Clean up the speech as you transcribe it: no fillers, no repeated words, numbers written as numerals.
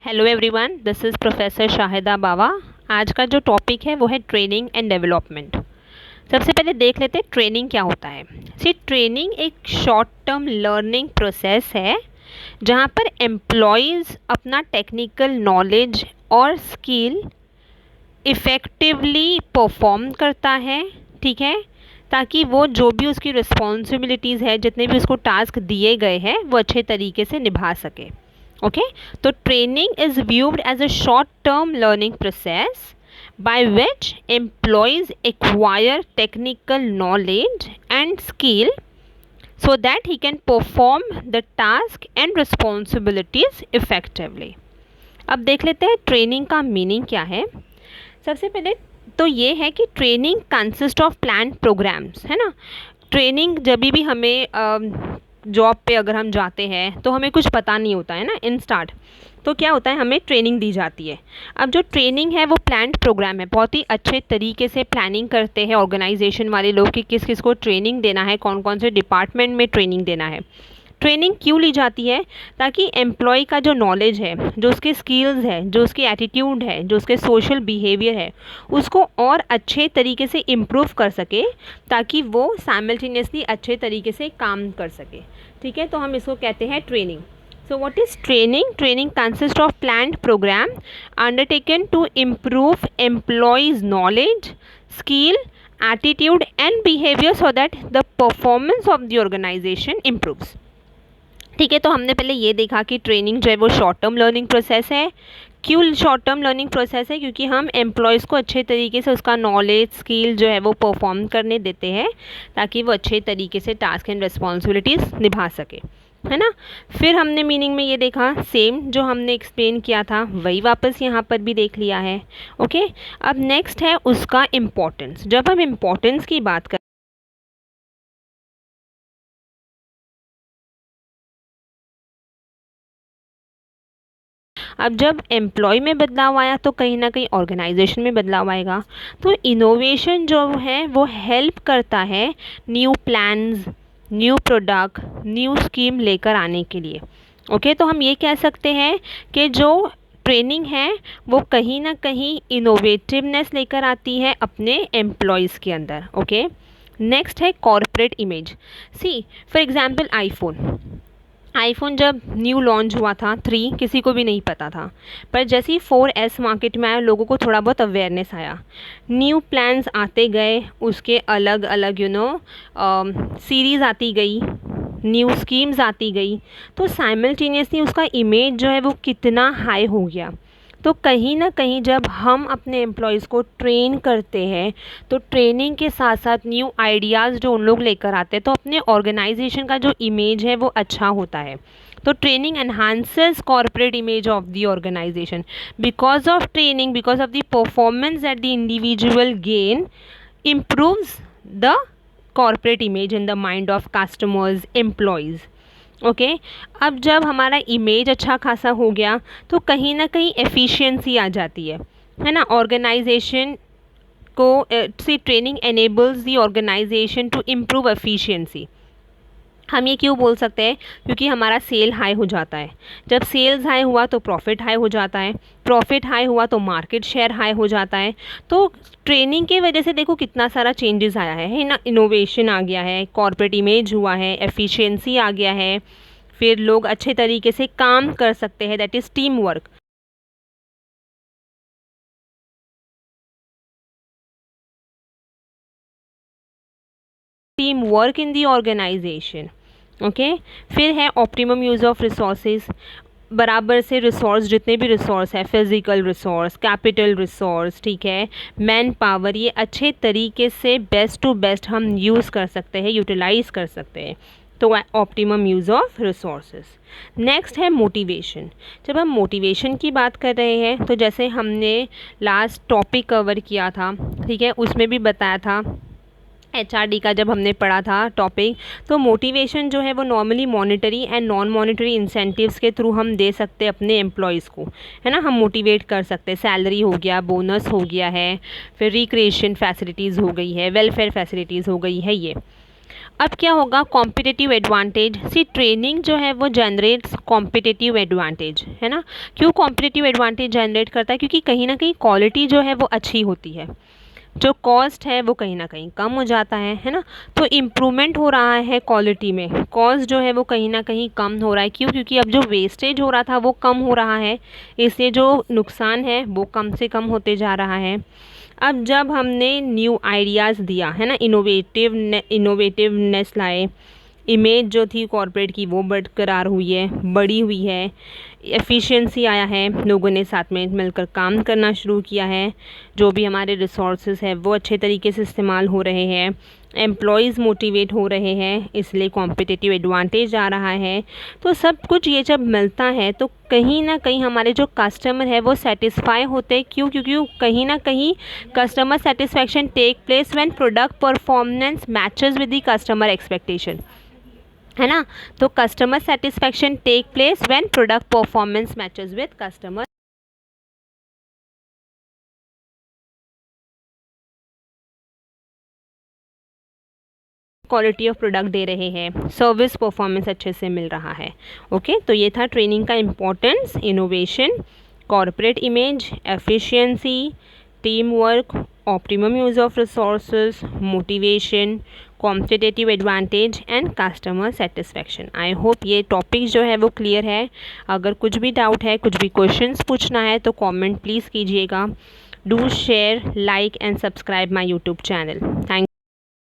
Hello everyone, this is professor Shahida Bawa. आज का जो टॉपिक है वो है ट्रेनिंग एंड डेवलपमेंट। सबसे पहले देख लेते हैं ट्रेनिंग क्या होता है। सी ट्रेनिंग एक शॉर्ट टर्म लर्निंग प्रोसेस है जहाँ पर एम्प्लॉयज़ अपना टेक्निकल नॉलेज और स्किल इफ़ेक्टिवली परफॉर्म करता है, ठीक है, ताकि वो जो भी उसकी रिस्पॉन्सिबिलिटीज़ है, जितने भी उसको टास्क दिए गए हैं, वो अच्छे तरीके से निभा सके। ओके, तो training is viewed as a short term learning process by which employees acquire technical knowledge and skill so that he can perform the task and responsibilities effectively. अब देख लेते हैं ट्रेनिंग का मीनिंग क्या है। सबसे पहले तो ये है कि training consist of plan programs, है ना। ट्रेनिंग जब भी हमें जॉब पे अगर हम जाते हैं तो हमें कुछ पता नहीं होता है ना इन स्टार्ट, तो क्या होता है, हमें ट्रेनिंग दी जाती है। अब जो ट्रेनिंग है वो प्लान्ड प्रोग्राम है, बहुत ही अच्छे तरीके से प्लानिंग करते हैं ऑर्गेनाइजेशन वाले लोग कि किस किस को ट्रेनिंग देना है, कौन कौन से डिपार्टमेंट में ट्रेनिंग देना है। ट्रेनिंग क्यों ली जाती है? ताकि एम्प्लॉय का जो नॉलेज है, जो उसके स्किल्स है, जो उसकी एटीट्यूड है, जो उसके सोशल बिहेवियर है, उसको और अच्छे तरीके से इम्प्रूव कर सके, ताकि वो साइमल्टेनियसली अच्छे तरीके से काम कर सके। ठीक है, तो हम इसको कहते हैं training. So what is training? Training consists of planned program undertaken to improve employees' knowledge, skill, attitude and behavior so that the performance of the organization improves. ठीक है, तो हमने पहले ये देखा कि ट्रेनिंग जो है वो शॉर्ट टर्म लर्निंग प्रोसेस है। क्यों शॉर्ट टर्म लर्निंग प्रोसेस है? क्योंकि हम एम्प्लॉयज़ को अच्छे तरीके से उसका नॉलेज स्किल जो है वो परफॉर्म करने देते हैं, ताकि वो अच्छे तरीके से टास्क एंड रिस्पॉन्सिबिलिटीज़ निभा सके, है ना। फिर हमने मीनिंग में ये देखा, सेम जो हमने एक्सप्लेन किया था वही वापस यहाँ पर भी देख लिया है। ओके, अब नेक्स्ट है उसका इम्पोर्टेंस। जब हम इम्पोर्टेंस की बात कर अब जब एम्प्लॉय में बदलाव आया तो कहीं ना कहीं ऑर्गेनाइजेशन में बदलाव आएगा। तो इनोवेशन जो है वो हेल्प करता है new plans, new product, new scheme लेकर आने के लिए। ओके, तो हम ये कह सकते हैं कि जो ट्रेनिंग है वो कहीं ना कहीं इनोवेटिवनेस लेकर आती है अपने एम्प्लॉयज़ के अंदर। ओके, नेक्स्ट है corporate image. See for example iPhone जब न्यू लॉन्च हुआ था 3 किसी को भी नहीं पता था, पर जैसे ही 4S मार्केट में आया लोगों को थोड़ा बहुत अवेयरनेस आया, न्यू प्लान्स आते गए, उसके अलग अलग सीरीज़ आती गई, न्यू स्कीम्स आती गई, तो साइमल्टेनियसली उसका इमेज जो है वो कितना हाई हो गया। तो कहीं ना कहीं जब हम अपने एम्प्लॉयज़ को ट्रेन करते हैं तो ट्रेनिंग के साथ साथ न्यू आइडियाज़ जो उन लोग लेकर आते हैं, तो अपने ऑर्गेनाइजेशन का जो इमेज है वो अच्छा होता है। तो training enhances corporate image of the organization. Because of training, because of the performance that the individual gain improves the corporate image in the mind of customers, employees. Okay, अब जब हमारा इमेज अच्छा खासा हो गया तो कहीं ना कहीं एफिशिएंसी आ जाती है ना ऑर्गेनाइजेशन को। See training enables the organisation to improve efficiency. हम ये क्यों बोल सकते हैं? क्योंकि हमारा सेल हाई हो जाता है। जब सेल्स हाई हुआ तो प्रॉफिट हाई हो जाता है, प्रॉफिट हाई हुआ तो मार्केट शेयर हाई हो जाता है। तो ट्रेनिंग की वजह से देखो कितना सारा चेंजेस आया है ना। इनोवेशन आ गया है, कॉर्पोरेट इमेज हुआ है, एफिशिएंसी आ गया है, फिर लोग अच्छे तरीके से काम कर सकते हैं, that is team work. Team work in the organization. Okay, फिर है ऑप्टिमम यूज़ ऑफ रिसोर्सेज। बराबर से रिसोर्स, जितने भी रिसोर्स है, फिज़िकल रिसोर्स, कैपिटल रिसोर्स, ठीक है, मैन पावर, ये अच्छे तरीके से बेस्ट टू बेस्ट हम यूज़ कर सकते हैं, यूटिलाइज़ कर सकते हैं। तो optimum use of resources. Next है मोटिवेशन। जब हम मोटिवेशन की बात कर रहे हैं तो जैसे हमने लास्ट टॉपिक कवर किया था, ठीक है, उसमें भी बताया था HRD का जब हमने पढ़ा था टॉपिक, तो मोटिवेशन जो है वो normally monetary and non monetary incentives के थ्रू हम दे सकते हैं अपने एम्प्लॉयज़ को, है ना। हम मोटिवेट कर सकते हैं, सैलरी हो गया, बोनस हो गया है, फिर रिक्रिएशन फैसिलिटीज़ हो गई है, वेलफेयर फैसिलिटीज़ हो गई है ये। अब क्या होगा, कॉम्पिटिटिव एडवांटेज। सी ट्रेनिंग जो है वो जनरेट्स कॉम्पिटिटिव एडवांटेज, है ना। क्यों कॉम्पिटिटिव एडवांटेज जनरेट करता है? क्योंकि कहीं ना कहीं क्वालिटी जो है वो अच्छी होती है, जो कॉस्ट है वो कहीं ना कहीं कम हो जाता है ना। तो इम्प्रूवमेंट हो रहा है क्वालिटी में, कॉस्ट जो है वो कहीं ना कहीं कम हो रहा है। क्यों? क्योंकि अब जो वेस्टेज हो रहा था वो कम हो रहा है, इसलिए जो नुकसान है वो कम से कम होते जा रहा है। अब जब हमने न्यू आइडियाज़ दिया, है ना, इनोवेटिवनेस लाए, इमेज जो थी कॉरपोरेट की वो बरकरार हुई है, बड़ी हुई है, एफिशिएंसी आया है, लोगों ने साथ में मिलकर काम करना शुरू किया है, जो भी हमारे रिसोर्सेज है वो अच्छे तरीके से इस्तेमाल हो रहे हैं, एम्प्लॉयज़ मोटिवेट हो रहे हैं, इसलिए कॉम्पिटिटिव एडवांटेज आ रहा है। तो सब कुछ ये जब मिलता है तो कहीं ना कहीं हमारे जो कस्टमर है वो सेटिस्फाई होते हैं। क्यों? क्योंकि कहीं ना कहीं customer satisfaction take place when product performance matches with the customer expectation, है ना। तो customer satisfaction take place when product performance matches with customer quality of product दे रहे हैं, सर्विस परफॉर्मेंस अच्छे से मिल रहा है। ओके, तो ये था ट्रेनिंग का importance, innovation, corporate image, efficiency, team work, optimum use of resources, motivation, competitive advantage and customer satisfaction. I hope ये टॉपिक जो है वो क्लियर है। अगर कुछ भी डाउट है, कुछ भी क्वेश्चंस पूछना है तो कमेंट प्लीज़ कीजिएगा। Do share, like and subscribe my YouTube channel. Thank